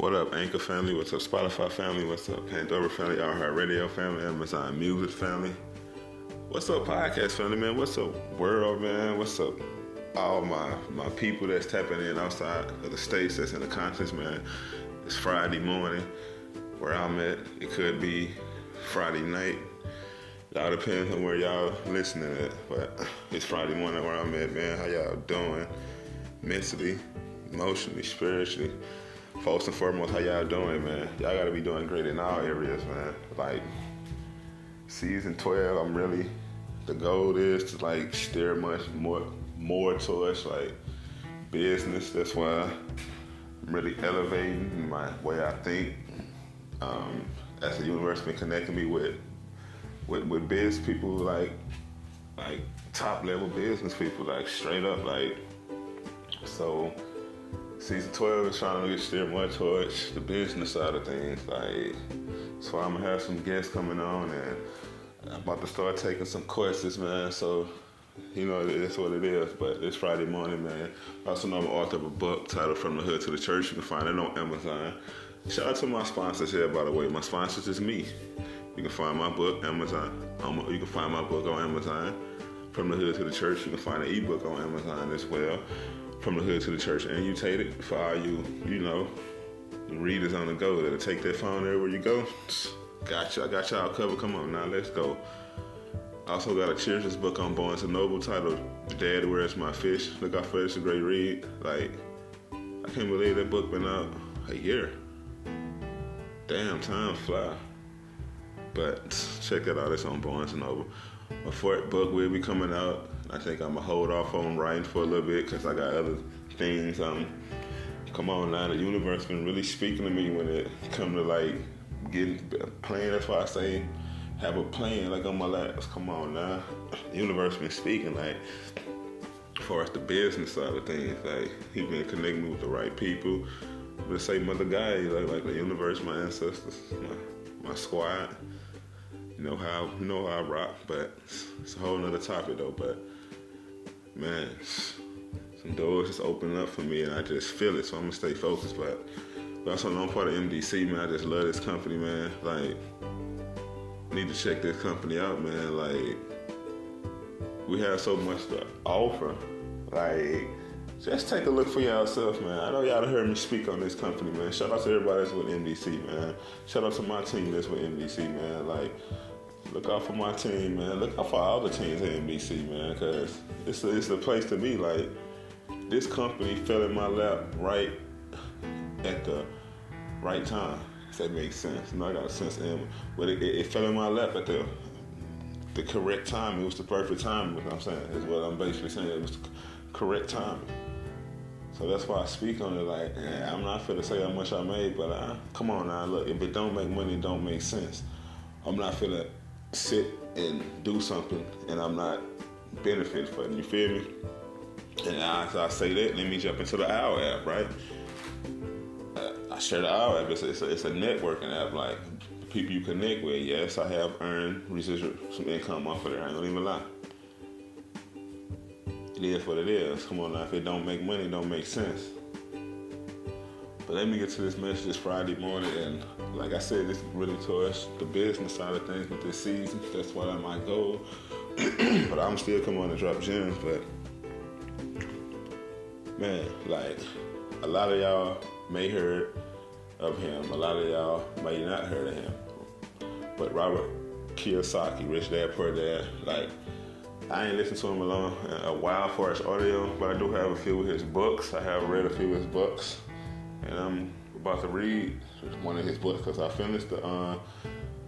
What up, Anchor family? What's up, Spotify family? What's up, Pandora family? iHeartRadio family? Amazon Music family? What's up, podcast family, man? What's up, world, man? What's up, all my people that's tapping in outside of the states, that's in the continents, man? It's Friday morning where I'm at. It could be Friday night. It all depends on where y'all listening at. But it's Friday morning where I'm at, man. How y'all doing? Mentally, emotionally, spiritually. First and foremost, how y'all doing, man? Y'all gotta be doing great in all areas, man. Like, season 12, the goal is to like steer much more towards like business. That's why I'm really elevating my way I think. As the universe been connecting me with biz people, like top level business people, like straight up, like. So season 12 is trying to get steered more towards the business side of things, like. So I'm gonna have some guests coming on, and I'm about to start taking some courses, man. So, it's what it is. But it's Friday morning, man. I also know I'm an author of a book titled From the Hood to the Church. You can find it on Amazon. Shout out to my sponsors here, by the way. My sponsors is me. You can find my book Amazon. You can find my book on Amazon. From the Hood to the Church. You can find an ebook on Amazon as well. From the Hood to the Church. And you take it for all you readers on the go that'll take that phone everywhere you go. I got y'all covered. Come on now, let's go. I also got a children's book on Barnes & Noble titled Dad, Where's My Fish? Look out for it. It's a great read. Like, I can't believe that book been out a year. Damn, time fly. But check that out. It's on Barnes & Noble. My fourth book will be coming out. I think I'm going to hold off on writing for a little bit because I got other things. Come on now, the universe been really speaking to me when it come to like getting a plan. That's why I say have a plan like on my laps. Come on now, the universe been speaking like as far as the business side of things. Like he been connecting me with the right people. Let's say mother guys, like the universe, my ancestors, my squad. You know how I rock, but it's a whole nother topic though. But man, some doors just opening up for me, and I just feel it. So I'm gonna stay focused. But also know I'm part of MDC, man. I just love this company, man. Like, need to check this company out, man. Like, we have so much to offer. Like, just take a look for yourself, man. I know y'all done heard me speak on this company, man. Shout out to everybody that's with MDC, man. Shout out to my team that's with MDC, man. Like, look out for my team, man. Look out for all the teams at MDC, man, because it's a place to be. Like, this company fell in my lap right at the right time, if that makes sense. I got a sense in it, but it fell in my lap at the correct time. It was the perfect time, what I'm saying, is what I'm basically saying. It was the correct time. So that's why I speak on it like, I'm not finna say how much I made, but come on now, look, if it don't make money, it don't make sense. I'm not finna sit and do something and I'm not benefiting from it, you feel me? And as I say that, let me jump into the OWL app, right? I share the OWL app. It's a networking app. Like, people you connect with. Yes, I have earned some income off of there. I ain't gonna even lie. It is what it is. Come on now, if it don't make money, it don't make sense. But let me get to this message this Friday morning. And like I said, this is really towards the business side of things with this season. That's why that's my goal. But I'm still coming on to drop gems. But man, like, a lot of y'all may heard of him. A lot of y'all may not heard of him. But Robert Kiyosaki, Rich Dad Poor Dad, like, I ain't listened to him a while for his audio, but I do have a few of his books. I have read a few of his books, and I'm about to read one of his books because I finished the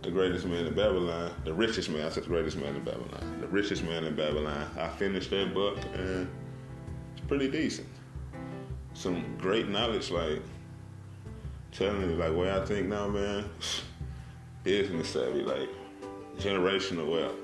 Greatest Man in Babylon, the Richest Man. I said the Greatest Man in Babylon, the Richest Man in Babylon. I finished that book, and it's pretty decent. Some great knowledge, like telling you, like, what I think now, man. Business savvy, like generational wealth.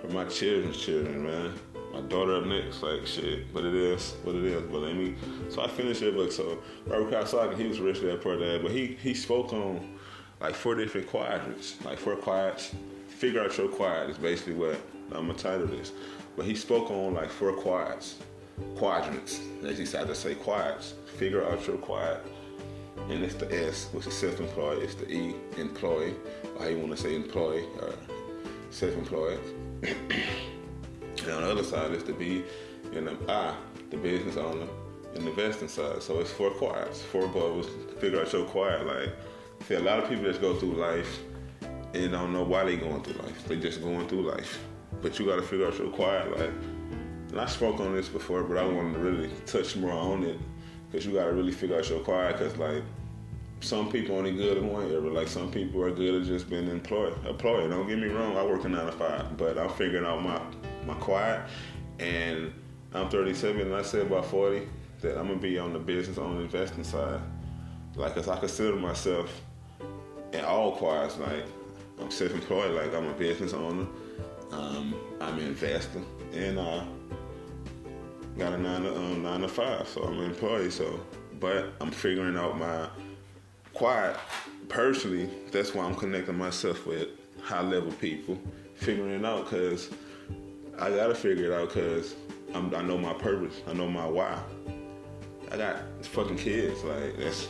For my children's children, man. My daughter up next, like, shit. But it is what it is. But so I finished that book. So Robert Kiyosaki, he was Rich Dad Poor Dad, but he spoke on like 4 different quadrants, like 4 quads. Figure out your quad is basically what I'm gonna title this. But he spoke on like 4 quadrants. As he started to say quads. Figure out your quad. and it's the S, which is self-employed. It's the E, employee, or how you want to say employee, or self-employed. And on the other side is the B and the I, the business owner, and the investing side. So it's 4 quads, 4 goals to figure out your quad. Like, see, a lot of people just go through life and don't know why they going through life. They just going through life. But you got to figure out your quad. Like, and I spoke on this before, but I wanted to really touch more on it, because you got to really figure out your quad. Because, like, some people only good at one area. Like, some people are good at just being employed. Don't get me wrong, I work a 9 to 5, but I'm figuring out my quad. And I'm 37, and I said about 40 that I'm gonna be on the business, on the investing side. Like, cause I consider myself in all quads. Like, I'm self-employed. Like, I'm a business owner. I'm an investor, and I got a 9 to 5, so I'm an employee. So, but I'm figuring out my quad personally. That's why I'm connecting myself with high-level people, figuring it out. Cause I gotta figure it out. Cause I know my purpose. I know my why. I got fucking kids. Like, that's.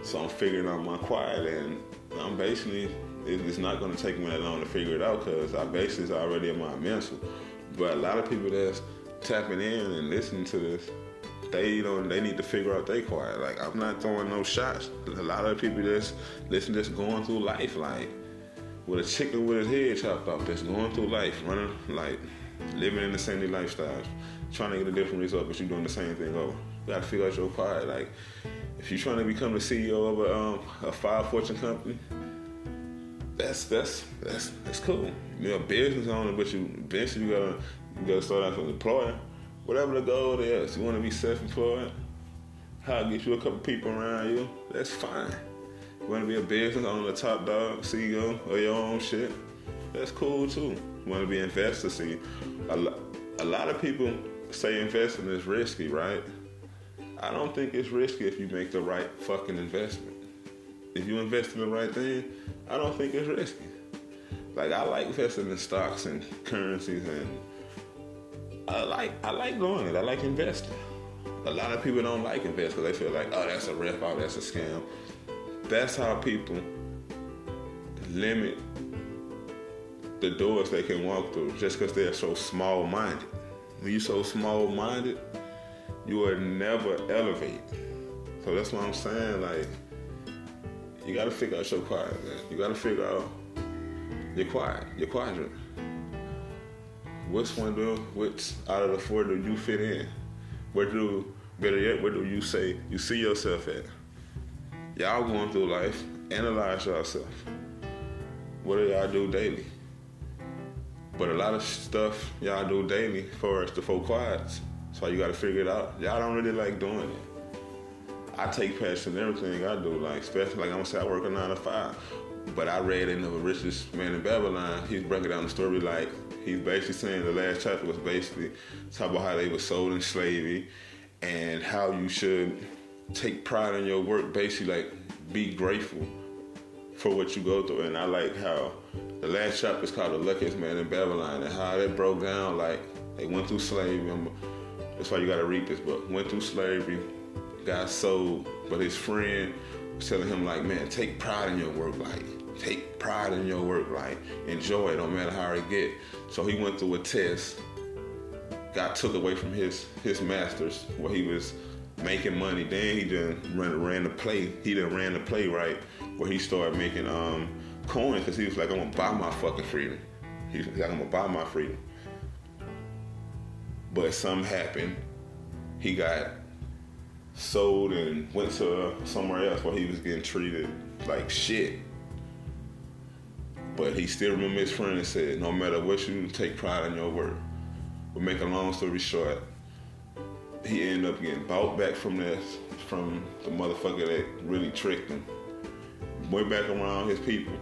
So I'm figuring out my quad, and I'm basically. It's not gonna take me that long to figure it out, cause I basically is already in my mental. But a lot of people that's tapping in and listening to this, they need to figure out their quad. Like, I'm not throwing no shots. A lot of people that's listen, just going through life, like with a chicken with his head chopped off, just going through life, running, like living in the same lifestyles, trying to get a different result, but you're doing the same thing over. You gotta figure out your quad. Like, if you're trying to become the CEO of a 5 Fortune company, that's cool. You're a business owner, but eventually you gotta start out as an employer. Whatever the goal is, you want to be self-employed, how to get you a couple people around you, that's fine. You want to be a business owner, a top dog, CEO of your own shit, that's cool too. You want to be an investor, see, a lot of people say investing is risky, right? I don't think it's risky if you make the right fucking investment. If you invest in the right thing, I don't think it's risky. Like, I like investing in stocks and currencies, and I like doing it. I like investing. A lot of people don't like investing because they feel like, oh, that's a rip off, that's a scam. That's how people limit the doors they can walk through just because they're so small-minded. When you're so small-minded, you will never elevate. So that's what I'm saying. Like, you gotta figure out your quadrant, man. You gotta figure out your quadrant. Which out of the 4 do you fit in? Better yet, where do you say you see yourself at? Y'all going through life, analyze yourself. What do y'all do daily? But a lot of stuff y'all do daily for us, the 4 quads. So you gotta figure it out. Y'all don't really like doing it. I take passion in everything I do, like, especially, like, I'm gonna say I work a 9 to 5. But I read in The Richest Man in Babylon, he's breaking down the story, like, he's basically saying the last chapter was basically talking about how they were sold in slavery and how you should take pride in your work, basically, like, be grateful for what you go through. And I like how the last chapter is called The Luckiest Man in Babylon, and how that broke down, like, they went through slavery. That's why you gotta read this book. Went through slavery, got sold, but his friend was telling him, like, man, take pride in your work, like, take pride in your work, like, enjoy it, no matter how it get. So he went through a test, got took away from his masters where he was making money. Then he done ran the play. He done ran the play, right, where he started making coins, because he was like, I'm gonna buy my fucking freedom. He was like, I'm gonna buy my freedom. But something happened. He got sold and went to somewhere else where he was getting treated like shit. But he still remembered his friend and said, no matter what you do, take pride in your work. But make a long story short, he ended up getting bought back from the motherfucker that really tricked him. Went back around his people.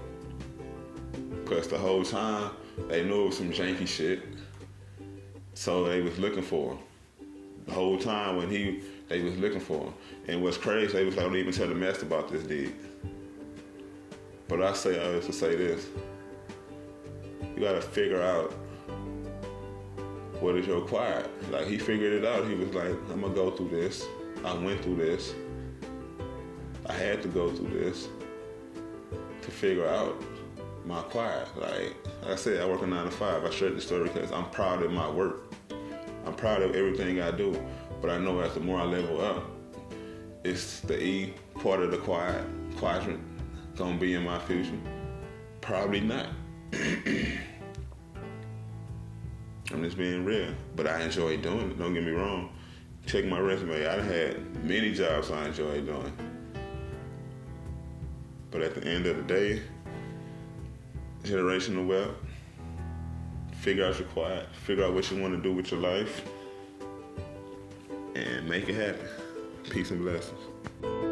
Because the whole time, they knew it was some janky shit. So they was looking for him. The whole time when they was looking for him. And what's crazy, they was like, don't even tell the master about this dude. But I say all this to say this. You gotta figure out what is your quiet. Like, he figured it out. He was like, I'm gonna go through this. I went through this. I had to go through this to figure out my quiet. Like I said, I work a 9 to 5. I shared the story because I'm proud of my work. I'm proud of everything I do. But I know as the more I level up, it's the E part of the quiet quadrant gonna be in my future. Probably not. I'm just being real. But I enjoy doing it, don't get me wrong. Check my resume. I had many jobs I enjoy doing. But at the end of the day, generational wealth, figure out your quiet, figure out what you want to do with your life, and make it happen. Peace and blessings.